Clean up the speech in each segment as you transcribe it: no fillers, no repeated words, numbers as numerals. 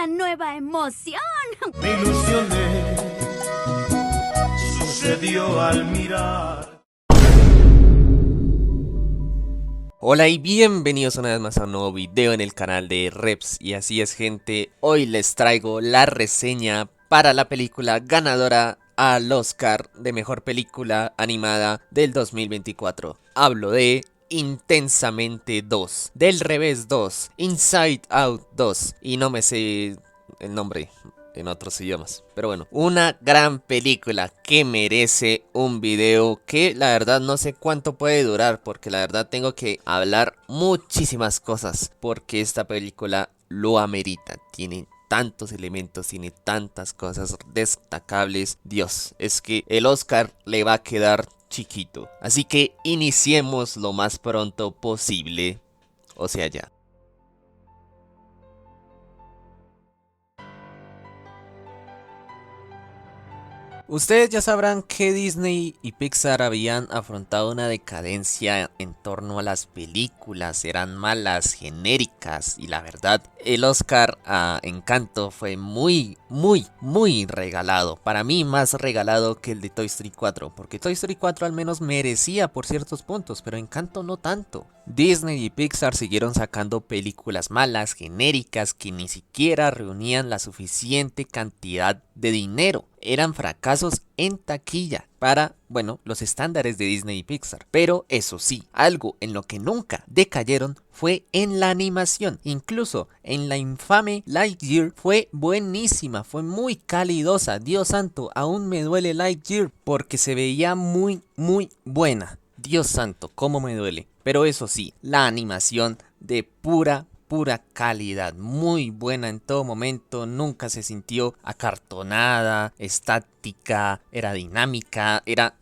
una nueva emoción. Me ilusioné, sucedió al mirar. Hola y bienvenidos una vez más a un nuevo video en el canal de Reps. Y así es, gente, hoy les traigo la reseña para la película ganadora al Oscar de Mejor Película Animada del 2024. Hablo de Intensamente 2, Del Revés 2, Inside Out 2 y no me sé el nombre en otros idiomas. Pero bueno, una gran película que merece un video que la verdad no sé cuánto puede durar, porque la verdad tengo que hablar muchísimas cosas, porque esta película lo amerita. Tiene tantos elementos, tiene tantas cosas destacables. Dios, es que el Oscar le va a quedar chiquito. Así que iniciemos lo más pronto posible. O sea, ya. Ustedes ya sabrán que Disney y Pixar habían afrontado una decadencia en torno a las películas, eran malas, genéricas, y la verdad, el Oscar a Encanto fue muy regalado. Para mí más regalado que el de Toy Story 4, porque Toy Story 4 al menos merecía por ciertos puntos, pero Encanto no tanto. Disney y Pixar siguieron sacando películas malas, genéricas, que ni siquiera reunían la suficiente cantidad de dinero. Eran fracasos en taquilla para, bueno, los estándares de Disney y Pixar. Pero eso sí, algo en lo que nunca decayeron fue en la animación. Incluso en la infame Lightyear fue buenísima, fue muy calidosa. Dios santo, aún me duele Lightyear porque se veía muy buena. Dios santo, cómo me duele. Pero eso sí, la animación de pura calidad, muy buena en todo momento, nunca se sintió acartonada, estática, era dinámica, era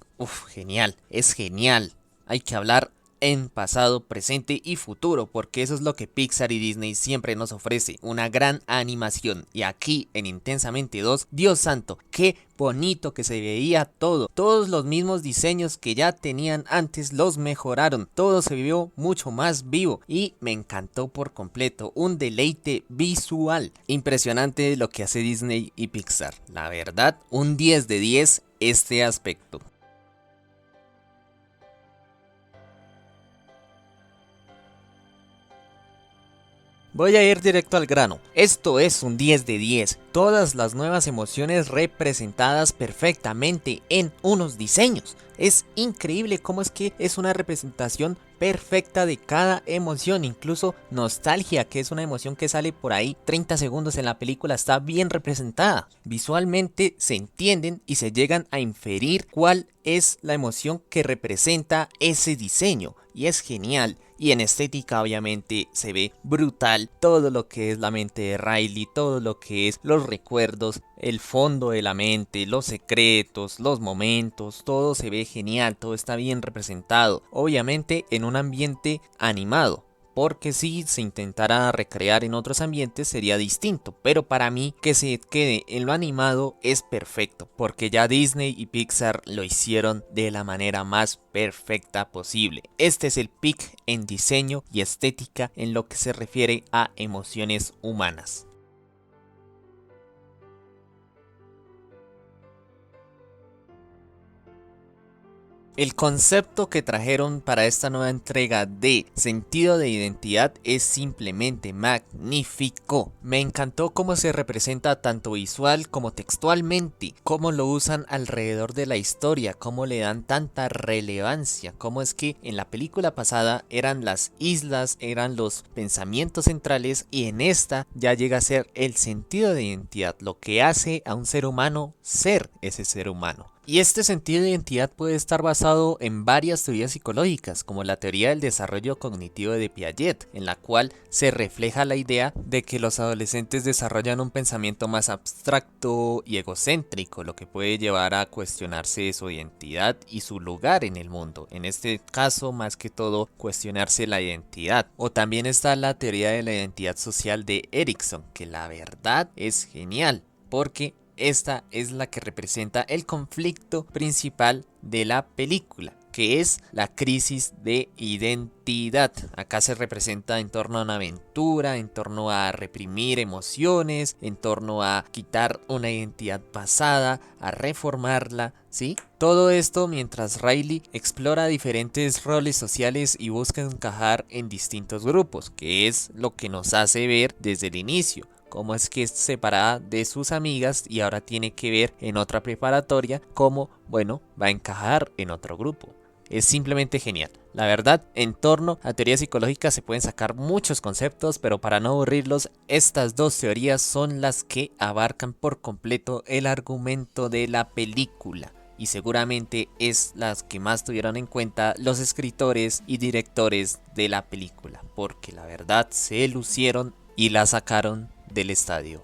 genial, es genial. Hay que hablar en pasado, presente y futuro, porque eso es lo que Pixar y Disney siempre nos ofrece, una gran animación. Y aquí en Intensamente 2, Dios santo, qué bonito que se veía todo. Todos los mismos diseños que ya tenían antes los mejoraron, todo se vio mucho más vivo y me encantó por completo, un deleite visual. Impresionante lo que hace Disney y Pixar, la verdad, un 10 de 10 este aspecto. Voy a ir directo al grano. Esto es un 10 de 10. Todas las nuevas emociones representadas perfectamente en unos diseños. Es increíble cómo es que es una representación perfecta de cada emoción. Incluso nostalgia, que es una emoción que sale por ahí 30 segundos en la película, está bien representada. Visualmente se entienden y se llegan a inferir cuál es la emoción que representa ese diseño. Y es genial. Y en estética obviamente se ve brutal todo lo que es la mente de Riley, todo lo que es los recuerdos, el fondo de la mente, los secretos, los momentos, todo se ve genial, todo está bien representado. Obviamente en un ambiente animado, porque si se intentara recrear en otros ambientes sería distinto, pero para mí que se quede en lo animado es perfecto, porque ya Disney y Pixar lo hicieron de la manera más perfecta posible. Este es el pick en diseño y estética en lo que se refiere a emociones humanas. El concepto que trajeron para esta nueva entrega de sentido de identidad es simplemente magnífico. Me encantó cómo se representa tanto visual como textualmente, cómo lo usan alrededor de la historia, cómo le dan tanta relevancia, cómo es que en la película pasada eran las islas, eran los pensamientos centrales, y en esta ya llega a ser el sentido de identidad, lo que hace a un ser humano ser ese ser humano. Y este sentido de identidad puede estar basado en varias teorías psicológicas, como la teoría del desarrollo cognitivo de Piaget, en la cual se refleja la idea de que los adolescentes desarrollan un pensamiento más abstracto y egocéntrico, lo que puede llevar a cuestionarse su identidad y su lugar en el mundo. En este caso, más que todo, cuestionarse la identidad. O también está la teoría de la identidad social de Erikson, que la verdad es genial, porque esta es la que representa el conflicto principal de la película. que es la crisis de identidad. Acá se representa en torno a una aventura, en torno a reprimir emociones, en torno a quitar una identidad pasada, a reformarla, ¿sí? Todo esto mientras Riley explora diferentes roles sociales y busca encajar en distintos grupos, que es lo que nos hace ver desde el inicio. Cómo es que es separada de sus amigas y ahora tiene que ver en otra preparatoria cómo, bueno, va a encajar en otro grupo. Es simplemente genial. La verdad, en torno a teorías psicológicas se pueden sacar muchos conceptos, pero para no aburrirlos, estas dos teorías son las que abarcan por completo el argumento de la película. Y seguramente es las que más tuvieron en cuenta los escritores y directores de la película, porque la verdad se lucieron y la sacaron del estadio.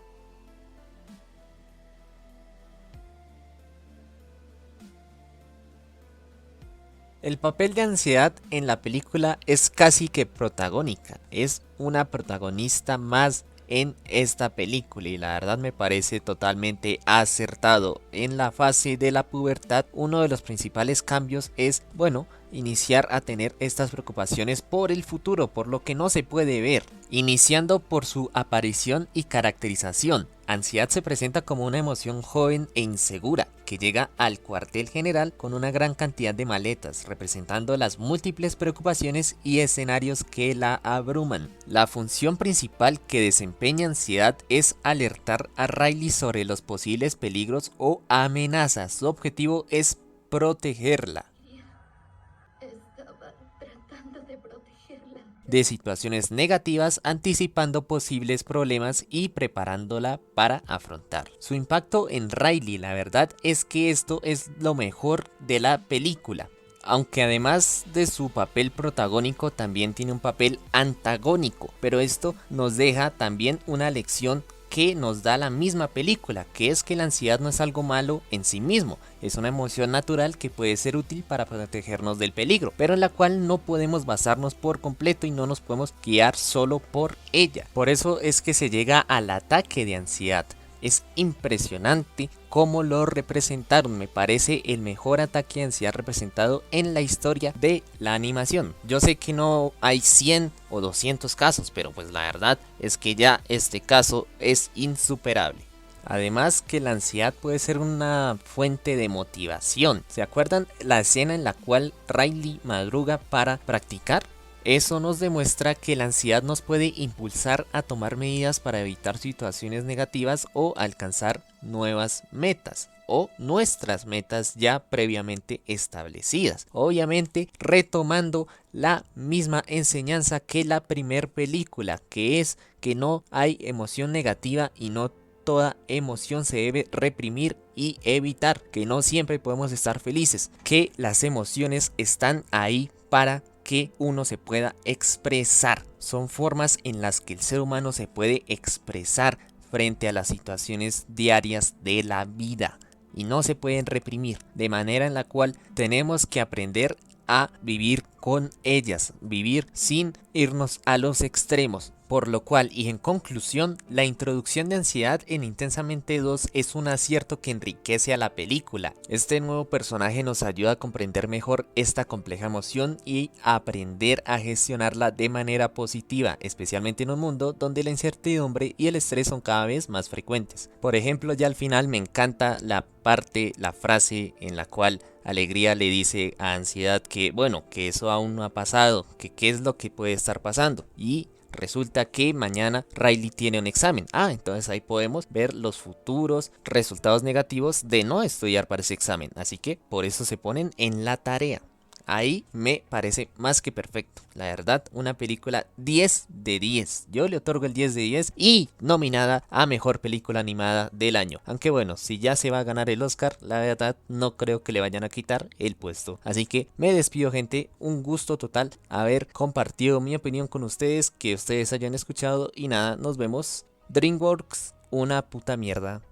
El papel de ansiedad en la película es casi que protagónica, es una protagonista más en esta película y la verdad me parece totalmente acertado. En la fase de la pubertad, uno de los principales cambios es, bueno, iniciar a tener estas preocupaciones por el futuro, por lo que no se puede ver, iniciando por su aparición y caracterización. Ansiedad se presenta como una emoción joven e insegura que llega al cuartel general con una gran cantidad de maletas, representando las múltiples preocupaciones y escenarios que la abruman. La función principal que desempeña Ansiedad es alertar a Riley sobre los posibles peligros o amenazas. Su objetivo es protegerla de situaciones negativas, anticipando posibles problemas y preparándola para afrontar. Su impacto en Riley, la verdad es que esto es lo mejor de la película. Aunque además de su papel protagónico también tiene un papel antagónico, pero esto nos deja también una lección que nos da la misma película, que es que la ansiedad no es algo malo en sí mismo, es una emoción natural que puede ser útil para protegernos del peligro, pero en la cual no podemos basarnos por completo y no nos podemos guiar solo por ella. Por eso es que se llega al ataque de ansiedad. Es impresionante cómo lo representaron, me parece el mejor ataque de ansiedad representado en la historia de la animación. Yo sé que no hay 100 o 200 casos, pero pues la verdad es que ya este caso es insuperable. Además que la ansiedad puede ser una fuente de motivación. ¿Se acuerdan la escena en la cual Riley madruga para practicar? Eso nos demuestra que la ansiedad nos puede impulsar a tomar medidas para evitar situaciones negativas o alcanzar nuevas metas o nuestras metas ya previamente establecidas. Obviamente retomando la misma enseñanza que la primer película, que es que no hay emoción negativa y no toda emoción se debe reprimir y evitar, que no siempre podemos estar felices, que las emociones están ahí para que uno se pueda expresar. Son formas en las que el ser humano se puede expresar frente a las situaciones diarias de la vida y no se pueden reprimir, de manera en la cual tenemos que aprender a vivir con ellas, vivir sin irnos a los extremos. Por lo cual, y en conclusión, la introducción de ansiedad en Intensamente 2 es un acierto que enriquece a la película. Este nuevo personaje nos ayuda a comprender mejor esta compleja emoción y a aprender a gestionarla de manera positiva, especialmente en un mundo donde la incertidumbre y el estrés son cada vez más frecuentes. Por ejemplo, ya al final me encanta la frase en la cual Alegría le dice a Ansiedad que bueno, que eso aún no ha pasado, que qué es lo que puede estar pasando, y resulta que mañana Riley tiene un examen. Entonces ahí podemos ver los futuros resultados negativos de no estudiar para ese examen. Así que por eso se ponen en la tarea. Ahí me parece más que perfecto. La verdad, una película 10 de 10. Yo le otorgo el 10 de 10 y nominada a Mejor Película Animada del Año. Aunque bueno, si ya se va a ganar el Oscar, la verdad no creo que le vayan a quitar el puesto. Así que me despido, gente. Un gusto total haber compartido mi opinión con ustedes, que ustedes hayan escuchado y nada, nos vemos. DreamWorks, una puta mierda.